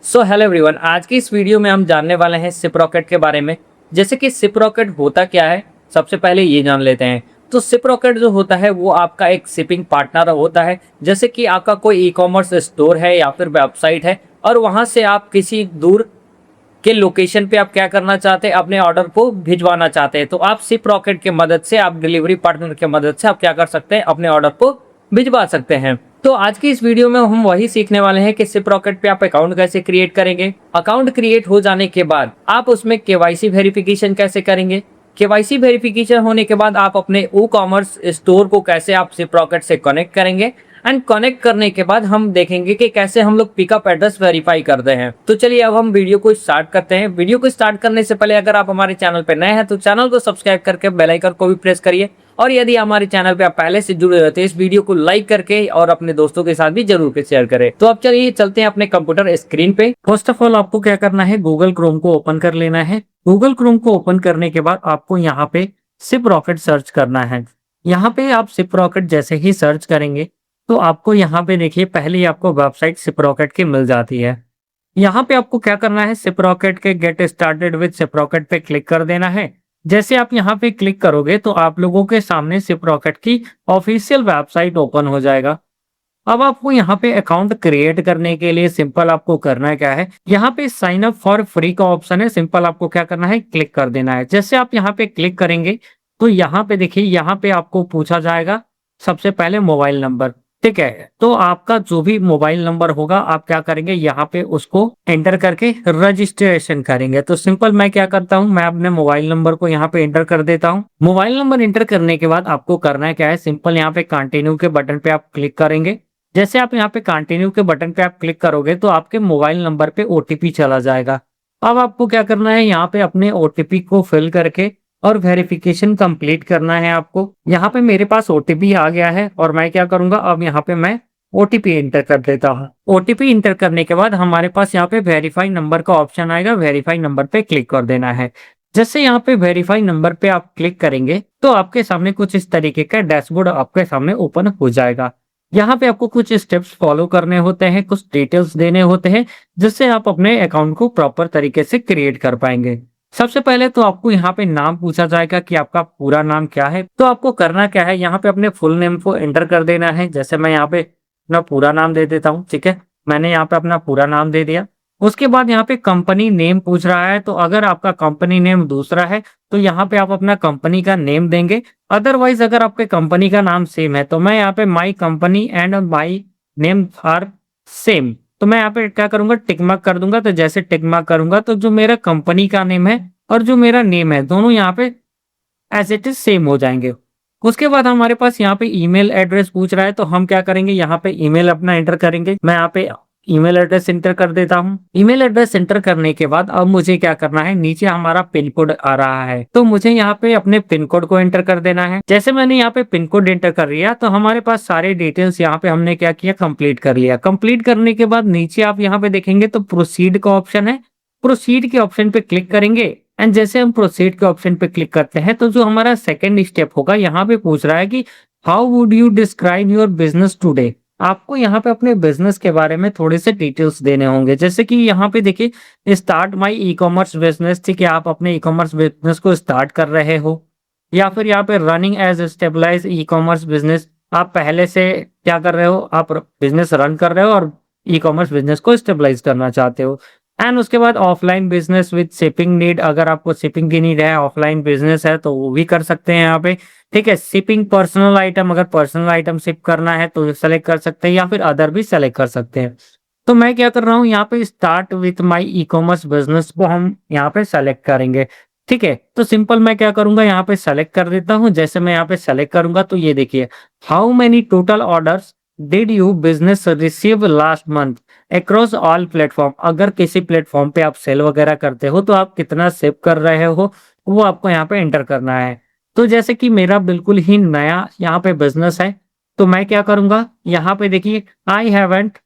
So hello everyone, आज की इस वीडियो में हम जानने वाले हैं सिप रॉकेट के बारे में। जैसे कि सिप रॉकेट होता क्या है, सबसे पहले ये जान लेते हैं। तो सिप रॉकेट जो होता है वो आपका एक शिपिंग पार्टनर होता है। जैसे कि आपका कोई ई कॉमर्स स्टोर है या फिर वेबसाइट है और वहां से आप किसी दूर के लोकेशन पे आप क्या करना चाहते हैं, अपने ऑर्डर को भिजवाना चाहते हैं, तो आप सिप रॉकेट की मदद से, आप डिलीवरी पार्टनर की मदद से आप क्या कर सकते हैं, अपने ऑर्डर को भिजवा सकते हैं। तो आज की इस वीडियो में हम वही सीखने वाले हैं कि सिप रॉकेट पे आप अकाउंट कैसे क्रिएट करेंगे। अकाउंट क्रिएट हो जाने के बाद आप उसमें केवाईसी वेरिफिकेशन कैसे करेंगे। केवाईसी वेरिफिकेशन होने के बाद आप अपने ई कॉमर्स स्टोर को कैसे आप सिप रॉकेट से कनेक्ट करेंगे। एंड कनेक्ट करने के बाद हम देखेंगे कि कैसे हम लोग पिकअप एड्रेस वेरीफाई करते हैं। तो चलिए अब हम वीडियो को स्टार्ट करते हैं। वीडियो को स्टार्ट करने से पहले अगर आप हमारे चैनल पर नए हैं तो चैनल को सब्सक्राइब करके बेल आइकन को भी प्रेस करिए, और यदि हमारे चैनल पे आप पहले से जुड़े हुए थे, इस वीडियो को लाइक करके और अपने दोस्तों के साथ भी जरूर शेयर करें। तो अब चलिए चलते हैं अपने कंप्यूटर स्क्रीन पे। फर्स्ट ऑफ ऑल आपको क्या करना है, गूगल क्रोम को ओपन कर लेना है। गूगल क्रोम को ओपन करने के बाद आपको यहाँ पे सिप रॉकेट सर्च करना है। यहाँ पे आप सिप रॉकेट जैसे ही सर्च करेंगे तो आपको यहाँ पे देखिए पहले ही आपको वेबसाइट सिप रॉकेट की मिल जाती है। यहाँ पे आपको क्या करना है, सिप रॉकेट के get started with Shiprocket पे क्लिक कर देना है। जैसे आप यहाँ पे क्लिक करोगे तो आप लोगों के सामने सिप रॉकेट की ऑफिशियल वेबसाइट ओपन हो जाएगा। अब आपको यहाँ पे अकाउंट क्रिएट करने के लिए सिंपल आपको करना क्या है, यहाँ पे साइन अप फॉर फ्री का ऑप्शन है, सिंपल आपको क्या करना है, क्लिक कर देना है। जैसे आप यहाँ पे क्लिक करेंगे तो यहाँ पे देखिए, यहाँ पे आपको पूछा जाएगा सबसे पहले मोबाइल नंबर। ठीक है, तो आपका जो भी मोबाइल नंबर होगा आप क्या करेंगे, यहाँ पे उसको एंटर करके रजिस्ट्रेशन करेंगे। तो सिंपल मैं क्या करता हूँ, मैं अपने मोबाइल नंबर को यहाँ पे एंटर कर देता हूँ। मोबाइल नंबर एंटर करने के बाद आपको करना है क्या है, सिंपल यहाँ पे कंटिन्यू के बटन पे आप क्लिक करेंगे। जैसे आप यहाँ पे कंटिन्यू के बटन पे आप क्लिक करोगे तो आपके मोबाइल नंबर पे ओटीपी चला जाएगा। अब आपको क्या करना है, यहाँ पे अपने ओटीपी को फिल करके और वेरिफिकेशन कंप्लीट करना है आपको। यहाँ पे मेरे पास ओटीपी आ गया है और मैं क्या करूंगा, अब यहाँ पे मैं ओटीपी इंटर कर देता हूँ। ओटीपी इंटर करने के बाद हमारे पास यहाँ पे वेरीफाई नंबर का ऑप्शन आएगा, वेरीफाई नंबर पे क्लिक कर देना है। जैसे यहाँ पे वेरीफाई नंबर पे आप क्लिक करेंगे तो आपके सामने कुछ इस तरीके का डैशबोर्ड आपके सामने ओपन हो जाएगा। यहाँ पे आपको कुछ स्टेप्स फॉलो करने होते हैं, कुछ डिटेल्स देने होते हैं, जिससे आप अपने अकाउंट को प्रॉपर तरीके से क्रिएट कर पाएंगे। सबसे पहले तो आपको यहाँ पे नाम पूछा जाएगा कि आपका पूरा नाम क्या है। तो आपको करना क्या है, यहाँ पे अपने फुल नेम को एंटर कर देना है। जैसे मैं यहाँ पे अपना पूरा नाम दे देता हूँ। ठीक है, मैंने यहाँ पे अपना पूरा नाम दे दिया। उसके बाद यहाँ पे कंपनी नेम पूछ रहा है, तो अगर आपका कंपनी नेम दूसरा है तो यहाँ पे आप अपना कंपनी का नेम देंगे। अदरवाइज अगर आपके कंपनी का नाम सेम है तो मैं यहाँ पे my company and my name are same, तो मैं यहाँ पे क्या करूंगा, टिक मार्क कर दूंगा। तो जैसे टिक मार्क करूंगा तो जो मेरा कंपनी का नेम है और जो मेरा नेम है दोनों यहाँ पे एज इट इज सेम हो जाएंगे। उसके बाद हमारे पास यहाँ पे ईमेल एड्रेस पूछ रहा है, तो हम क्या करेंगे, यहाँ पे ईमेल अपना एंटर करेंगे। मैं यहाँ पे ईमेल एड्रेस एंटर कर देता हूँ। ईमेल एड्रेस एंटर करने के बाद अब मुझे क्या करना है, नीचे हमारा पिन कोड आ रहा है तो मुझे यहाँ पे अपने पिन कोड को एंटर कर देना है। जैसे मैंने यहाँ पे पिन कोड एंटर कर लिया तो हमारे पास सारे डिटेल्स यहाँ पे हमने क्या किया, कंप्लीट कर लिया। कंप्लीट करने के बाद नीचे आप यहाँ पे देखेंगे तो प्रोसीड का ऑप्शन है, प्रोसीड के ऑप्शन पे क्लिक करेंगे। एंड जैसे हम प्रोसीड के ऑप्शन पे क्लिक करते हैं तो जो हमारा सेकेंड स्टेप होगा, यहाँ पे पूछ रहा है कि how would you describe your business today. आपको यहाँ पे अपने बिजनेस के बारे में थोड़े से डिटेल्स देने होंगे। जैसे कि यहाँ पे देखिए, start my e commerce business. ठीक है, आप अपने ई कॉमर्स बिजनेस को स्टार्ट कर रहे हो, या फिर यहाँ पे running as stabilise e commerce business, आप पहले से क्या कर रहे हो, आप बिजनेस रन कर रहे हो और ई कॉमर्स बिजनेस को स्टेबलाइज करना चाहते हो। एंड उसके बाद offline business with shipping need, अगर आपको शिपिंग की नीड है, ऑफलाइन बिजनेस है तो वो भी कर सकते हैं यहाँ पे। ठीक है, शिपिंग पर्सनल आइटम, अगर पर्सनल आइटम शिप करना है तो सेलेक्ट कर सकते हैं, या फिर अदर भी सेलेक्ट कर सकते हैं। तो मैं क्या कर रहा हूँ, यहाँ पे start with my e commerce business को हम यहाँ पे सेलेक्ट करेंगे। ठीक है, तो सिंपल मैं क्या करूंगा, यहाँ पे सेलेक्ट कर देता हूँ। जैसे मैं यहाँ पे सेलेक्ट करूंगा तो ये देखिए, how many total orders did you business receive last month across all platform. अगर किसी प्लेटफॉर्म पे आप सेल वगैरह करते हो तो आप कितना सेव कर रहे हो वो आपको यहाँ पे एंटर करना है। तो जैसे कि मेरा बिल्कुल ही नया यहाँ पे बिजनेस है तो मैं क्या करूंगा, यहाँ पे देखिए आई हैवंट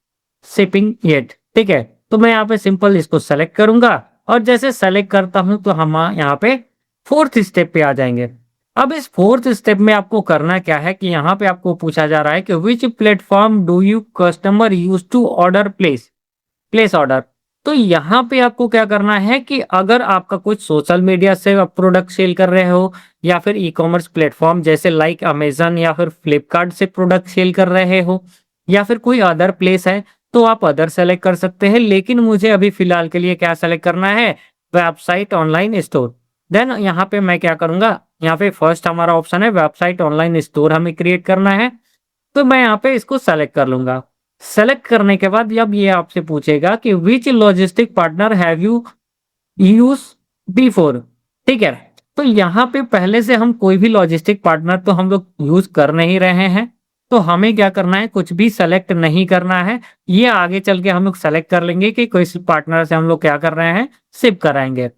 शिपिंग येट। ठीक है, तो मैं यहाँ पे सिंपल इसको सेलेक्ट करूंगा और जैसे सेलेक्ट करता हूं तो हम यहाँ पे फोर्थ स्टेप पे आ जाएंगे। अब इस फोर्थ स्टेप में आपको करना क्या है कि यहाँ पे आपको पूछा जा रहा है कि which platform do you customer use to order place order. तो यहाँ पे आपको क्या करना है कि अगर आपका कुछ सोशल मीडिया से आप प्रोडक्ट सेल कर रहे हो या फिर ई-कॉमर्स प्लेटफॉर्म जैसे लाइक अमेज़न या फिर फ्लिपकार्ट से प्रोडक्ट सेल कर रहे हो या फिर कोई अदर प्लेस है, तो आप अदर सेलेक्ट कर सकते हैं। लेकिन मुझे अभी फ़िलहाल के लिए क्या सेलेक्ट करना है, वेबसाइट ऑनलाइन स्टोर। देन यहाँ पे मैं क्या करूँगा, यहाँ पे फर्स्ट हमारा ऑप्शन है वेबसाइट ऑनलाइन स्टोर हमें क्रिएट करना है, तो मैं यहाँ पे इसको सेलेक्ट कर लूँगा। सेलेक्ट करने के बाद अब ये आपसे पूछेगा कि which logistic partner have you use before, ठीक है? तो यहाँ पे पहले से हम कोई भी लॉजिस्टिक पार्टनर तो हम लोग यूज़ कर नहीं रहे हैं, तो हमें क्या करना है, कुछ भी सेलेक्ट नहीं करना है। ये आगे चल के हम लोग सेलेक्ट कर लेंगे कि किस पार्टनर से हम लोग क्या कर रहे हैं, शिप कराएँगे।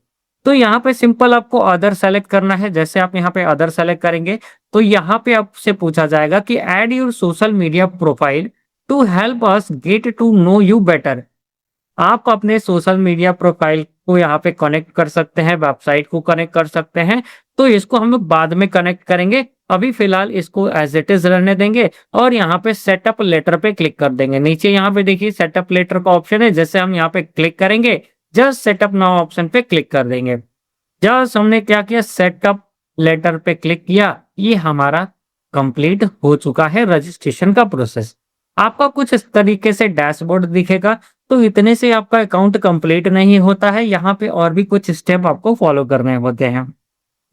तो यहाँ पे सिंपल आपको अदर सेलेक्ट करना है। जैसे आप यहाँ पे अदर सेलेक्ट करेंगे, तो यहाँ पे आपसे पूछा जाएगा कि add your social media profile to help us get to know you better. आप अपने सोशल मीडिया प्रोफाइल को यहाँ पे कनेक्ट कर सकते हैं, वेबसाइट को कनेक्ट कर सकते हैं, तो इसको हम लोग बाद में कनेक्ट करेंगे। अभी फिलहाल इसको एज इट इज रहने देंगे और यहाँ पे सेटअप लेटर पे क्लिक कर देंगे। नीचे यहाँ पे देखिए सेटअप लेटर का ऑप्शन है, जैसे हम यहाँ पे क्लिक करेंगे, जस्ट सेटअप नाउ ऑप्शन पे क्लिक कर देंगे। जस्ट हमने क्या किया, सेटअप लेटर पे क्लिक किया, ये हमारा कंप्लीट हो चुका है रजिस्ट्रेशन का प्रोसेस। आपका कुछ इस तरीके से डैशबोर्ड दिखेगा। तो इतने से आपका अकाउंट कंप्लीट नहीं होता है, यहाँ पे और भी कुछ स्टेप आपको फॉलो करने होते हैं।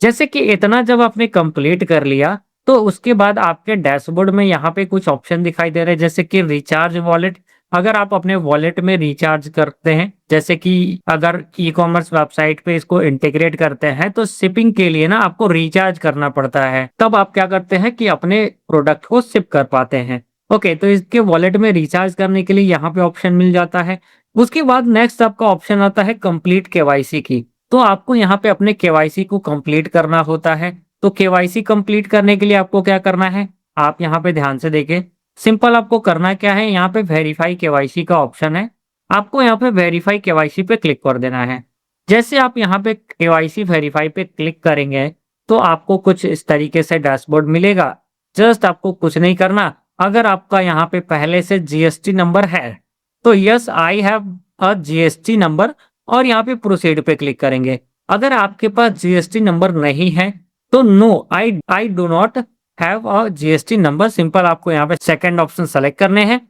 जैसे कि इतना जब आपने कंप्लीट कर लिया, तो उसके बाद आपके डैशबोर्ड में यहाँ पे कुछ ऑप्शन दिखाई दे रहे हैं, जैसे कि रिचार्ज वॉलेट। अगर आप अपने वॉलेट में रिचार्ज करते हैं, जैसे कि अगर ई-कॉमर्स वेबसाइट पे इसको इंटीग्रेट करते हैं, तो शिपिंग के लिए ना आपको रिचार्ज करना पड़ता है। तब आप क्या करते हैं कि अपने प्रोडक्ट को शिप कर पाते हैं। ओके, तो इसके वॉलेट में रिचार्ज करने के लिए यहाँ पे ऑप्शन मिल जाता है। उसके बाद नेक्स्ट आपका ऑप्शन आता है कंप्लीट केवाईसी की। तो आपको यहाँ पे अपने केवाईसी को कंप्लीट करना होता है। तो केवाईसी कंप्लीट करने के लिए आपको क्या करना है, आप यहाँ पे ध्यान से देखें। सिंपल आपको करना क्या है, यहाँ पे वेरीफाई केवाईसी का ऑप्शन है। आपको यहाँ पे वेरीफाई केवाईसी पे क्लिक कर देना है। जैसे आप यहाँ पे केवाईसी वेरीफाई पे क्लिक करेंगे, तो आपको कुछ इस तरीके से डैशबोर्ड मिलेगा। जस्ट आपको कुछ नहीं करना। अगर आपका यहाँ पे पहले से जीएसटी नंबर है, तो yes I have a GST number और यहाँ पे प्रोसीड पे क्लिक करेंगे। अगर आपके पास जीएसटी नंबर नहीं है, तो no I do not have a GST number. Simple आपको यहाँ पे सेकंड ऑप्शन सेलेक्ट करने हैं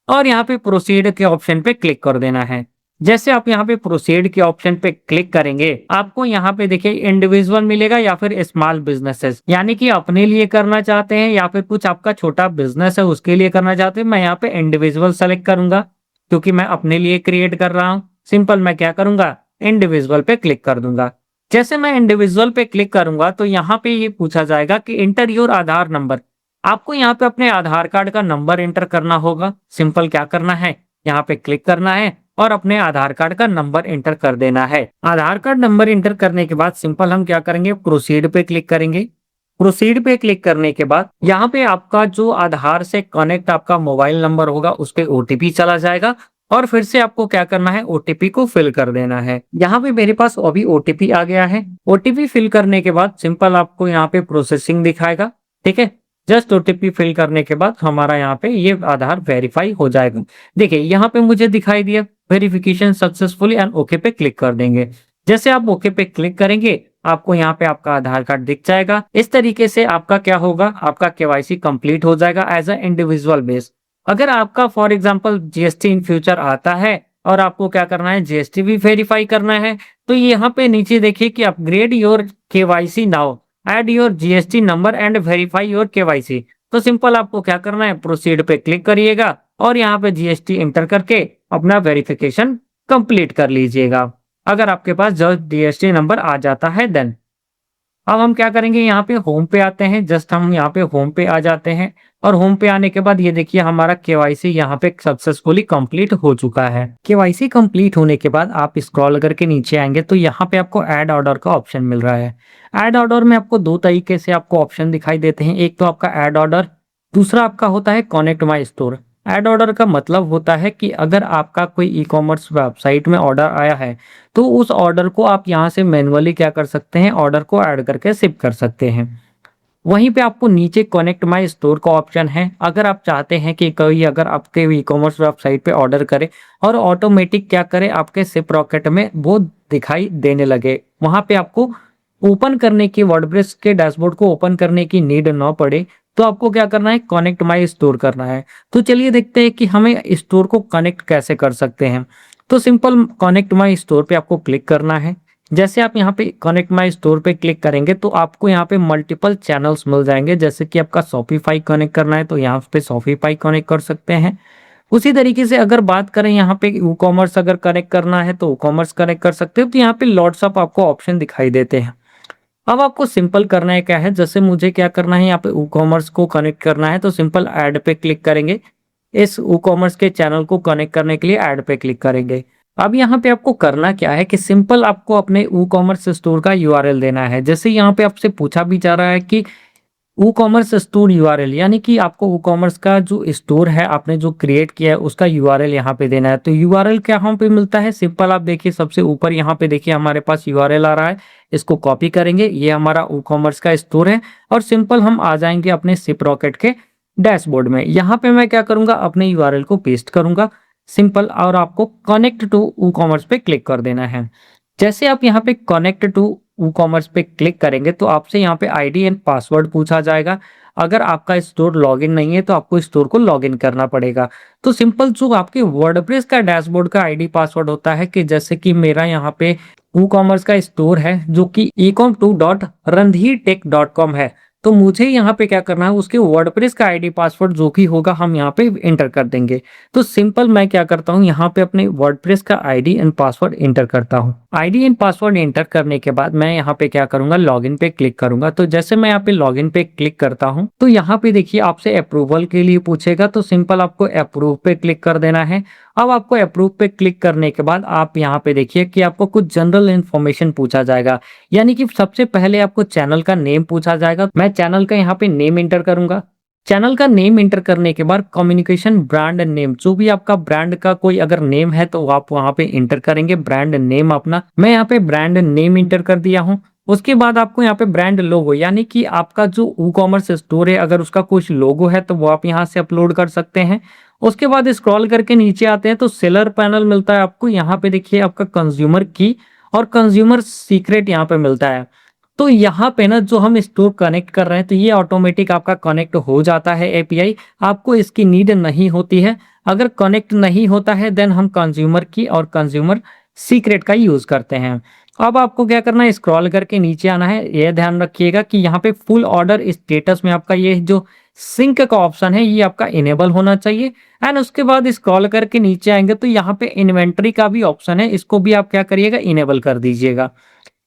और यहाँ पे प्रोसीड के ऑप्शन पे क्लिक कर देना है। जैसे आप यहाँ पे प्रोसीड के ऑप्शन पे क्लिक करेंगे, आपको यहाँ पे देखिए इंडिविजुअल मिलेगा या फिर स्मॉल बिजनेसेस, यानी कि अपने लिए करना चाहते हैं या फिर कुछ आपका छोटा बिजनेस है उसके लिए करना चाहते हैं। मैं यहाँ पे इंडिविजुअल सेलेक्ट करूंगा क्योंकि मैं अपने लिए क्रिएट कर रहा हूँ। सिंपल मैं क्या करूंगा, इंडिविजुअल पे क्लिक कर दूंगा। जैसे मैं इंडिविजुअल पे क्लिक करूंगा, तो यहाँ पे ये पूछा जाएगा कि इंटर योर आधार नंबर। आपको यहाँ पे अपने आधार कार्ड का नंबर एंटर करना होगा। सिंपल क्या करना है, यहाँ पे क्लिक करना है और अपने आधार कार्ड का नंबर एंटर कर देना है। आधार कार्ड नंबर एंटर करने के बाद सिंपल हम क्या करेंगे, प्रोसीड पे क्लिक करेंगे। प्रोसीड पे क्लिक करने के बाद यहाँ पे आपका जो आधार से कनेक्ट आपका मोबाइल नंबर होगा उस पे ओटीपी चला जाएगा और फिर से आपको क्या करना है, ओटीपी को फिल कर देना है। यहाँ पे मेरे पास अभी ओटीपी आ गया है। ओटीपी फिल करने के बाद सिंपल आपको यहाँ पे प्रोसेसिंग दिखाएगा, ठीक है। जस्ट ओटीपी फिल करने के बाद हमारा यहाँ पे ये आधार वेरीफाई हो जाएगा। देखिए यहाँ पे मुझे दिखाई दिया वेरिफिकेशन सक्सेसफुली एंड ओके पे क्लिक कर देंगे। जैसे आप ओके पे क्लिक करेंगे, आपको यहाँ पे आपका आधार कार्ड दिख जाएगा। इस तरीके से आपका क्या होगा, आपका केवाईसी कंप्लीट हो जाएगा एज अ इंडिविजुअल बेस। अगर आपका for example GST in future आता है और आपको क्या करना है, जीएसटी भी वेरीफाई करना है, तो यहाँ पे नीचे देखिए कि upgrade your KYC now, add your GST number and verify your KYC. तो सिंपल आपको क्या करना है, प्रोसीड पे क्लिक करिएगा और यहाँ पे जीएसटी एंटर करके अपना वेरिफिकेशन कंप्लीट कर लीजिएगा। अगर आपके पास जस्ट जीएसटी नंबर आ जाता है देन। अब हम क्या करेंगे, यहाँ पे होम पे आते हैं। जस्ट हम यहाँ पे होम पे आ जाते हैं और होम पे आने के बाद ये देखिए हमारा केवाईसी यहाँ पे सक्सेसफुली कंप्लीट हो चुका है। केवाईसी कंप्लीट होने के बाद आप स्क्रॉल करके नीचे आएंगे तो यहाँ पे आपको ऐड ऑर्डर का ऑप्शन मिल रहा है। ऐड ऑर्डर में आपको दो तरीके से आपको ऑप्शन दिखाई देते हैं। एक तो आपका ऐड ऑर्डर, दूसरा आपका होता है connect my store. Add order का मतलब होता है कि अगर आपका कोई ई कॉमर्स वेबसाइट में ऑर्डर आया है, तो उस ऑर्डर को आप यहाँ से मैन्युअली क्या कर सकते हैं, ऑर्डर को ऐड करके शिप कर सकते हैं। वहीं पे आपको नीचे कनेक्ट माय स्टोर का ऑप्शन है। अगर आप चाहते हैं कि कोई अगर आपके ई-कॉमर्स वेबसाइट पे ऑर्डर करे और ऑटोमेटिक क्या करे आपके सिप रॉकेट में वो दिखाई देने लगे। वहाँ पे आपको ओपन करने की वर्डप्रेस के डैशबोर्ड को ओपन करने की नीड ना पड़े, तो आपको क्या करना है कनेक्ट माय स्टोर करना है। तो चलिए देखते हैं कि हमें स्टोर को कनेक्ट कैसे कर सकते हैं। तो सिंपल कनेक्ट माय स्टोर पे आपको क्लिक करना है। जैसे आप यहाँ पे कनेक्ट माय स्टोर पे क्लिक करेंगे तो आपको यहाँ पे मल्टीपल चैनल्स मिल जाएंगे। जैसे कि आपका शॉपिफाई कनेक्ट करना है तो यहाँ पे शॉपिफाई कनेक्ट कर सकते हैं। उसी तरीके से अगर बात करें यहाँ पे ई कॉमर्स अगर कनेक्ट करना है तो ई कॉमर्स कनेक्ट कर सकते हो। तो यहाँ पे लॉट्स ऑफ आपको ऑप्शन दिखाई देते हैं। अब आपको सिंपल करना है क्या है, जैसे मुझे क्या करना है यहाँ पे ई कॉमर्स को कनेक्ट करना है तो सिंपल ऐड पे क्लिक करेंगे। इस ई कॉमर्स के चैनल को कनेक्ट करने के लिए ऐड पे क्लिक करेंगे। अब यहाँ पे आपको करना क्या है कि सिंपल आपको अपने ई कॉमर्स स्टोर का यूआरएल देना है। जैसे यहाँ पे आपसे पूछा भी जा रहा है कि ई कॉमर्स स्टोर यूआरएल, यानी कि आपको ई कॉमर्स का जो स्टोर है आपने जो क्रिएट किया है उसका यूआरएल यहाँ पे देना है। तो यूआरएल क्या यहाँ पे मिलता है, सिंपल आप देखिए सबसे ऊपर यहाँ पे देखिए हमारे पास यूआरएल आ रहा है। इसको कॉपी करेंगे, ये हमारा ई कॉमर्स का स्टोर है और सिंपल हम आ जाएंगे अपने सिप रॉकेट के डैशबोर्ड में। यहाँ पे मैं क्या करूंगा अपने यूआरएल को पेस्ट करूंगा सिंपल, और आपको कनेक्ट टू ई कॉमर्स पे क्लिक कर देना है। जैसे आप यहाँ पे कनेक्ट टू ई कॉमर्स पे क्लिक करेंगे तो आपसे यहाँ पे आईडी एंड पासवर्ड पूछा जाएगा। अगर आपका स्टोर लॉगिन नहीं है तो आपको स्टोर को लॉगिन करना पड़ेगा। तो सिंपल जो आपके वर्डप्रेस का डैशबोर्ड का आईडी पासवर्ड होता है कि जैसे कि मेरा यहाँ पे ई कॉमर्स का स्टोर है जो कि ecom2.randhirtech.com है। तो मुझे यहाँ पे क्या करना है उसके वर्डप्रेस का आईडी पासवर्ड जो भी होगा हम यहाँ पे एंटर कर देंगे। तो सिंपल मैं क्या करता हूँ यहाँ पे अपने वर्डप्रेस का आईडी एंड पासवर्ड एंटर करता हूँ। आईडी एंड पासवर्ड एंटर करने के बाद मैं यहाँ पे क्या करूंगा लॉगिन पे क्लिक करूंगा। तो जैसे मैं यहाँ पे लॉगिन पे क्लिक करता हूँ तो यहाँ पे देखिए आपसे अप्रूवल के लिए पूछेगा। तो सिंपल आपको अप्रूव पे क्लिक कर देना है। अब आपको अप्रूव पे क्लिक करने के बाद आप यहाँ पे देखिए कि आपको कुछ जनरल इन्फॉर्मेशन पूछा जाएगा, यानी कि सबसे पहले आपको चैनल का नेम पूछा जाएगा। मैं चैनल का यहाँ पे नेम एंटर करूंगा। चैनल का नेम एंटर करने के बाद कम्युनिकेशन ब्रांड नेम, जो भी आपका ब्रांड का कोई अगर नेम है तो आप वहाँ पे एंटर करेंगे ब्रांड नेम अपना। मैं यहाँ पे ब्रांड नेम एंटर कर दिया हूँ। उसके बाद आपको यहाँ पे ब्रांड लोगो, यानी कि आपका जो ई कॉमर्स स्टोर है अगर उसका कुछ लोगो है तो वो आप यहाँ से अपलोड कर सकते हैं। उसके बाद स्क्रॉल करके नीचे आते हैं तो सेलर पैनल मिलता है आपको। यहाँ पे देखिए आपका कंज्यूमर की और कंज्यूमर सीक्रेट यहाँ पे मिलता है। तो यहाँ पे ना जो हम स्टोर कनेक्ट कर रहे हैं तो ये ऑटोमेटिक आपका कनेक्ट हो जाता है एपीआई, आपको इसकी नीड नहीं होती है। अगर कनेक्ट नहीं होता है देन हम कंज्यूमर की और कंज्यूमर सीक्रेट का यूज करते हैं। अब आपको क्या करना है स्क्रॉल करके नीचे आना है। यह ध्यान रखिएगा कि यहाँ पे फुल ऑर्डर स्टेटस में आपका ये जो सिंक का ऑप्शन है ये आपका इनेबल होना चाहिए। एंड उसके बाद स्क्रॉल करके नीचे आएंगे तो यहाँ पे इन्वेंट्री का भी ऑप्शन है, इसको भी आप क्या करिएगा इनेबल कर दीजिएगा।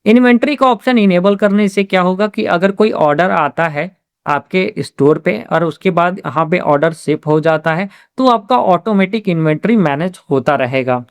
इन्वेंट्री का ऑप्शन इनेबल करने से क्या होगा कि अगर कोई ऑर्डर आता है आपके स्टोर पे और उसके बाद यहाँ पे ऑर्डर शिप हो जाता है तो आपका ऑटोमेटिक इन्वेंट्री मैनेज होता रहेगा।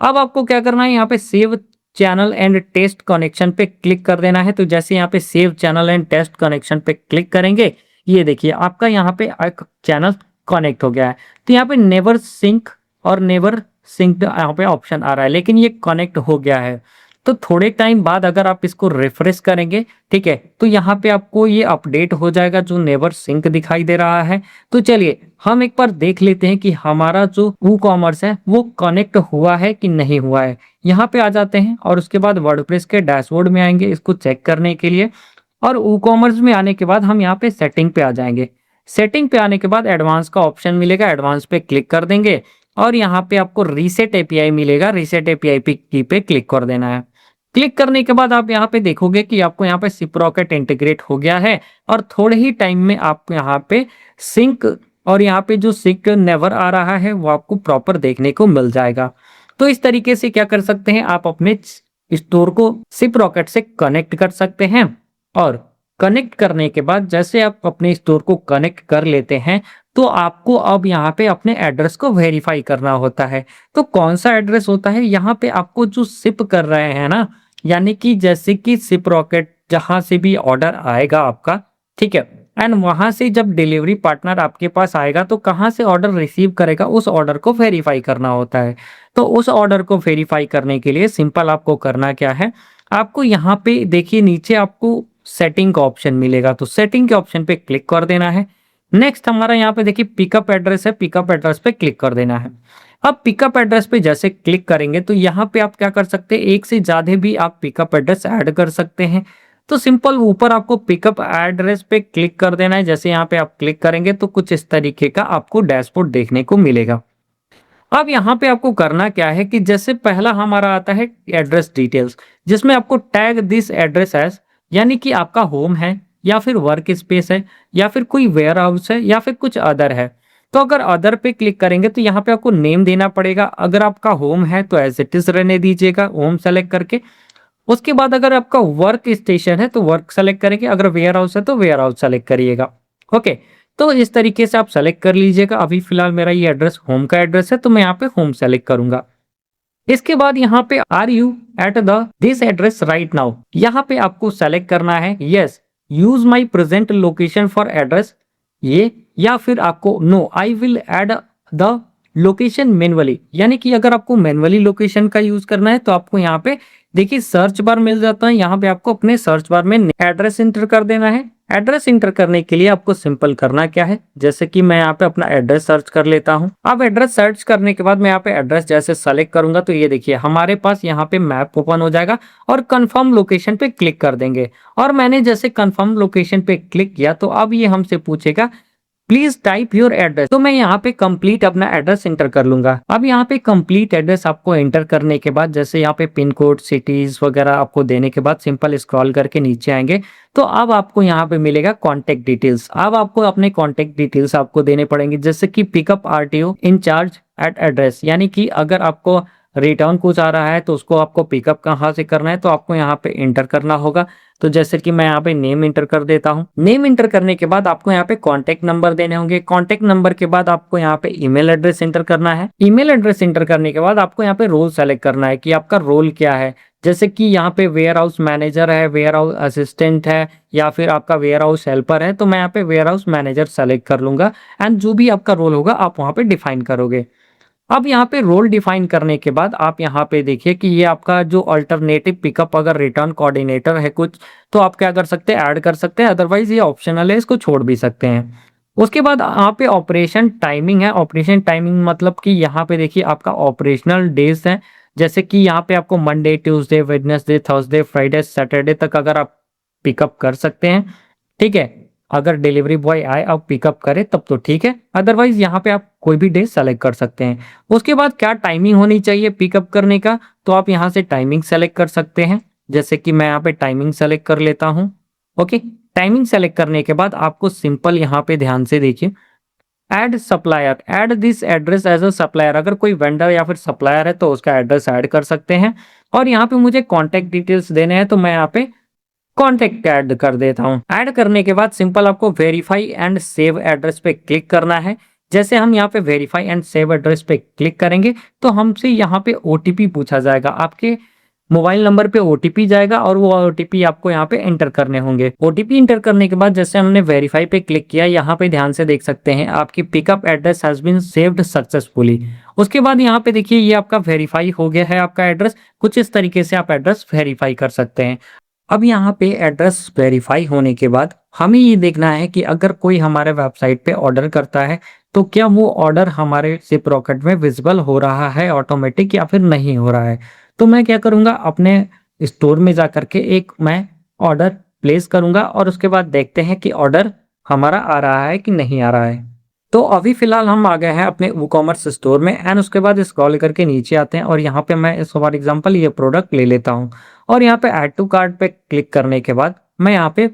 अब आपको क्या करना है यहाँ पे save channel and test connection पे क्लिक कर देना है। तो जैसे यहाँ पे save channel and test connection पे क्लिक करेंगे ये देखिए आपका यहाँ पे एक चैनल कनेक्ट हो गया है। तो यहाँ पे नेवर सिंक और नेवर सिंक यहाँ पे ऑप्शन आ रहा है, लेकिन ये कनेक्ट हो गया है। तो थोड़े टाइम बाद अगर आप इसको रिफ्रेश करेंगे ठीक है तो यहाँ पे आपको ये अपडेट हो जाएगा जो नेवर सिंक दिखाई दे रहा है। तो चलिए हम एक बार देख लेते हैं कि हमारा जो ई कॉमर्स है वो कनेक्ट हुआ है कि नहीं हुआ है। यहाँ पे आ जाते हैं और उसके बाद वर्डप्रेस के डैशबोर्ड में आएंगे इसको चेक करने के लिए। और ई कॉमर्स में आने के बाद हम यहाँ पे सेटिंग पे आ जाएंगे। सेटिंग पे आने के बाद एडवांस का ऑप्शन मिलेगा, एडवांस पे क्लिक कर देंगे और यहाँ पे आपको रीसेट एपीआई मिलेगा, रीसेट एपीआई की पे क्लिक कर देना है। क्लिक करने के बाद आप यहाँ पे देखोगे कि आपको यहाँ पे सिप रॉकेट इंटीग्रेट हो गया है और थोड़े ही टाइम में आपको यहाँ पे सिंक और यहाँ पे जो सिंक नेवर आ रहा है वो आपको प्रॉपर देखने को मिल जाएगा। तो इस तरीके से क्या कर सकते हैं आप अपने स्टोर को सिप रॉकेट से कनेक्ट कर सकते हैं। और कनेक्ट करने के बाद जैसे आप अपने स्टोर को कनेक्ट कर लेते हैं तो आपको अब यहाँ पे अपने एड्रेस को वेरीफाई करना होता है। तो कौन सा एड्रेस होता है, यहाँ पे आपको जो शिप कर रहे हैं ना, यानी कि जैसे कि शिप रॉकेट जहां से भी ऑर्डर आएगा आपका ठीक है, एंड वहां से जब डिलीवरी पार्टनर आपके पास आएगा तो कहाँ से ऑर्डर रिसीव करेगा उस ऑर्डर को वेरीफाई करना होता है। तो उस ऑर्डर को वेरीफाई करने के लिए सिंपल आपको करना क्या है, आपको यहाँ पे देखिए नीचे आपको सेटिंग का ऑप्शन मिलेगा, तो सेटिंग के ऑप्शन पे क्लिक कर देना है। नेक्स्ट हमारा यहाँ पे देखिए पिकअप एड्रेस है, पिकअप एड्रेस पे क्लिक कर देना है। अब पिकअप एड्रेस पे जैसे क्लिक करेंगे तो यहाँ पे आप क्या कर सकते हैं, एक से ज्यादा भी आप पिकअप एड्रेस ऐड कर सकते हैं। तो सिंपल ऊपर आपको पिकअप एड्रेस पे क्लिक कर देना है। जैसे यहाँ पे आप क्लिक करेंगे तो कुछ इस तरीके का आपको डैशबोर्ड देखने को मिलेगा। अब यहाँ पे आपको करना क्या है कि जैसे पहला हमारा आता है एड्रेस डिटेल्स, जिसमें आपको टैग दिस एड्रेस एज, यानी कि आपका होम है या फिर वर्क स्पेस है या फिर कोई वेयर हाउस है या फिर कुछ अदर है। तो अगर अदर पे क्लिक करेंगे तो यहाँ पे आपको नेम देना पड़ेगा। अगर आपका होम है तो एज इट इज रहने दीजिएगा, होम सेलेक्ट करके। उसके बाद अगर आपका वर्क स्टेशन है तो वर्क सेलेक्ट करेंगे, अगर वेयर हाउस है तो वेयर हाउस सेलेक्ट करिएगा। ओके, तो इस तरीके से आप सेलेक्ट कर लीजिएगा। अभी फिलहाल मेरा ये एड्रेस होम का एड्रेस है तो मैं यहाँ पे होम सेलेक्ट करूंगा। इसके बाद यहाँ पे are you at the this address right now, यहाँ पे आपको सेलेक्ट करना है yes use my present location for address ये, या फिर आपको no I will add the location manually, यानी कि अगर आपको मैनुअली लोकेशन का यूज करना है तो आपको यहाँ पे देखिए सर्च बार मिल जाता है। यहाँ पे आपको अपने सर्च बार में एड्रेस इंटर कर देना है। एड्रेस इंटर करने के लिए आपको सिंपल करना क्या है, जैसे कि मैं यहाँ पे अपना एड्रेस सर्च कर लेता हूँ। अब एड्रेस सर्च करने के बाद मैं यहाँ पे एड्रेस जैसे सेलेक्ट करूंगा तो ये देखिए हमारे पास यहाँ पे मैप ओपन हो जाएगा और कंफर्म लोकेशन पे क्लिक कर देंगे। और मैंने जैसे कंफर्म लोकेशन पे क्लिक किया तो अब ये हमसे पूछेगा प्लीज टाइप योर एड्रेस, तो मैं यहाँ पे कंप्लीट अपना एड्रेस एंटर कर लूंगा। अब यहाँ पे कंप्लीट एड्रेस आपको एंटर करने के बाद जैसे यहाँ पे पिन कोड, सिटीज वगैरह आपको देने के बाद सिंपल स्क्रॉल करके नीचे आएंगे तो अब आपको यहाँ पे मिलेगा कॉन्टेक्ट डिटेल्स। अब आपको अपने कॉन्टेक्ट डिटेल्स आपको देने पड़ेंगे, जैसे कि pickup RTO in charge at address, यानी कि अगर आपको रिटर्न कुछ आ रहा है तो उसको आपको पिकअप कहाँ से करना है तो आपको यहाँ पे इंटर करना होगा। तो जैसे कि मैं यहाँ पे नेम इंटर कर देता हूँ। नेम इंटर करने के बाद आपको यहाँ पे कॉन्टेक्ट नंबर देने होंगे। कॉन्टेक्ट नंबर के बाद आपको यहाँ पे ईमेल एड्रेस इंटर करना है। ईमेल एड्रेस इंटर करने के बाद आपको यहाँ पे रोल सेलेक्ट करना है कि आपका रोल क्या है, जैसे कि यहाँ पे वेयर हाउस मैनेजर है, वेयर हाउस असिस्टेंट है या फिर आपका वेयर हाउस हेल्पर है, तो मैं यहाँ पे वेयर हाउस मैनेजर सेलेक्ट कर लूंगा। एंड जो भी आपका रोल होगा आप वहाँ पे डिफाइन करोगे। अब यहाँ पे रोल डिफाइन करने के बाद आप यहाँ पे देखिए कि ये आपका जो अल्टरनेटिव पिकअप अगर रिटर्न कोऑर्डिनेटर है कुछ तो आप क्या कर सकते हैं, ऐड कर सकते हैं, अदरवाइज ये ऑप्शनल है, इसको छोड़ भी सकते हैं। उसके बाद यहाँ पे ऑपरेशन टाइमिंग है। ऑपरेशन टाइमिंग मतलब कि यहाँ पे देखिए आपका ऑपरेशनल डेज है, जैसे कि यहाँ पे आपको Monday, Tuesday, Wednesday, Thursday, Friday, Saturday तक अगर आप पिकअप कर सकते हैं, ठीक है। अगर डिलीवरी बॉय आए आप पिकअप करें तब तो ठीक है, अदरवाइज यहाँ पे आप कोई भी डे सेलेक्ट कर सकते हैं। उसके बाद क्या टाइमिंग होनी चाहिए पिकअप करने का, तो आप यहाँ से टाइमिंग सेलेक्ट कर सकते हैं, जैसे कि मैं यहाँ पे टाइमिंग सेलेक्ट कर लेता हूँ। ओके, टाइमिंग सेलेक्ट करने के बाद आपको सिंपल यहाँ पे ध्यान से देखिए add supplier, add this address as a supplier, अगर कोई वेंडर या फिर सप्लायर है तो उसका एड्रेस ऐड कर सकते हैं। और यहाँ पे मुझे कॉन्टेक्ट डिटेल्स देने हैं तो मैं यहाँ पे कॉन्टेक्ट ऐड कर देता हूँ। ऐड करने के बाद सिंपल आपको वेरीफाई एंड सेव एड्रेस पे क्लिक करना है। जैसे हम यहाँ पे वेरीफाई एंड सेव एड्रेस पे क्लिक करेंगे तो हमसे यहाँ पे ओटीपी पूछा जाएगा, आपके मोबाइल नंबर पे ओटीपी जाएगा और वो ओटीपी आपको यहाँ पे एंटर करने होंगे। ओटीपी एंटर करने के बाद जैसे हमने वेरीफाई पे क्लिक किया, यहाँ पे ध्यान से देख सकते हैं आपकी pickup address has been saved successfully. उसके बाद यहाँ पे देखिए ये आपका वेरीफाई हो गया है आपका एड्रेस। कुछ इस तरीके से आप एड्रेस वेरीफाई कर सकते हैं। अब यहाँ पे एड्रेस वेरीफाई होने के बाद हमें ये देखना है कि अगर कोई हमारे वेबसाइट पे ऑर्डर करता है तो क्या वो ऑर्डर हमारे सिप रॉकेट में विजिबल हो रहा है ऑटोमेटिक या फिर नहीं हो रहा है। तो मैं क्या करूंगा, अपने स्टोर में जा करके एक मैं ऑर्डर प्लेस करूंगा और उसके बाद देखते हैं कि ऑर्डर हमारा आ रहा है कि नहीं आ रहा है। तो अभी फिलहाल हम आ गए हैं अपने वो कॉमर्स स्टोर में एंड उसके बाद स्क्रॉल करके नीचे आते हैं और यहाँ पे मैं इस फॉर एग्जांपल ये प्रोडक्ट ले लेता हूँ और यहाँ पे ऐड टू कार्ट पे क्लिक करने के बाद मैं यहाँ पे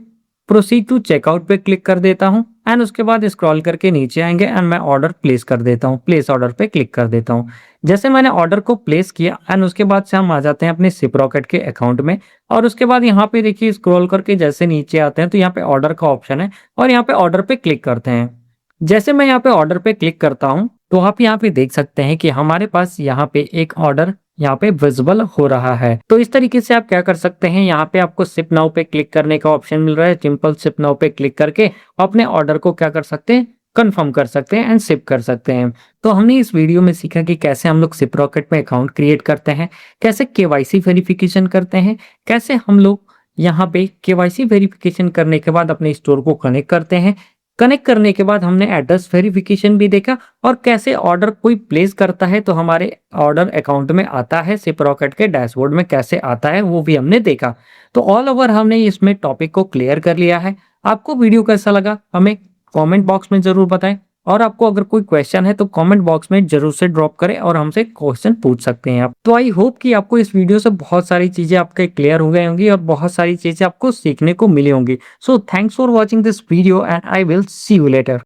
प्रोसीड टू चेकआउट पे क्लिक कर देता हूँ एंड उसके बाद स्क्रॉल करके नीचे आएंगे एंड मैं ऑर्डर प्लेस कर देता हूँ। प्लेस ऑर्डर पे क्लिक कर देता हूँ। जैसे मैंने ऑर्डर को प्लेस किया एंड उसके बाद से हम आ जाते हैं अपने सिप रॉकेट के अकाउंट में और उसके बाद यहाँ पे देखिए स्क्रॉल करके जैसे नीचे आते हैं तो यहाँ पे ऑर्डर का ऑप्शन है और यहाँ पे ऑर्डर पे क्लिक करते हैं। जैसे मैं यहाँ पे ऑर्डर पे क्लिक करता हूँ तो आप यहाँ पे देख सकते हैं कि हमारे पास यहाँ पे एक ऑर्डर यहाँ पे विजिबल हो रहा है। तो इस तरीके से आप क्या कर सकते हैं, यहाँ पे आपको शिप नाउ पे क्लिक करने का ऑप्शन मिल रहा है। सिंपल शिप नाउ पे क्लिक करके अपने ऑर्डर को क्या कर सकते हैं, कंफर्म कर सकते हैं एंड शिप कर सकते हैं। तो हमने इस वीडियो में सीखा कि कैसे हम लोग शिप रॉकेट में अकाउंट क्रिएट करते हैं, कैसे केवाईसी वेरिफिकेशन करते हैं, कैसे हम लोग यहाँ पे केवाईसी वेरिफिकेशन करने के बाद अपने स्टोर को कनेक्ट करते हैं। कनेक्ट करने के बाद हमने एड्रेस वेरिफिकेशन भी देखा और कैसे ऑर्डर कोई प्लेस करता है तो हमारे ऑर्डर अकाउंट में आता है, सिप्रॉकेट के डैशबोर्ड में कैसे आता है वो भी हमने देखा। तो ऑल ओवर हमने इसमें टॉपिक को क्लियर कर लिया है। आपको वीडियो कैसा लगा हमें कमेंट बॉक्स में ज़रूर बताएं और आपको अगर कोई क्वेश्चन है तो कमेंट बॉक्स में ज़रूर से ड्रॉप करें और हमसे क्वेश्चन पूछ सकते हैं आप। तो आई होप कि आपको इस वीडियो से बहुत सारी चीज़ें आपके क्लियर हो गई होंगी और बहुत सारी चीज़ें आपको सीखने को मिली होंगी। So thanks for watching this video and I will see you later.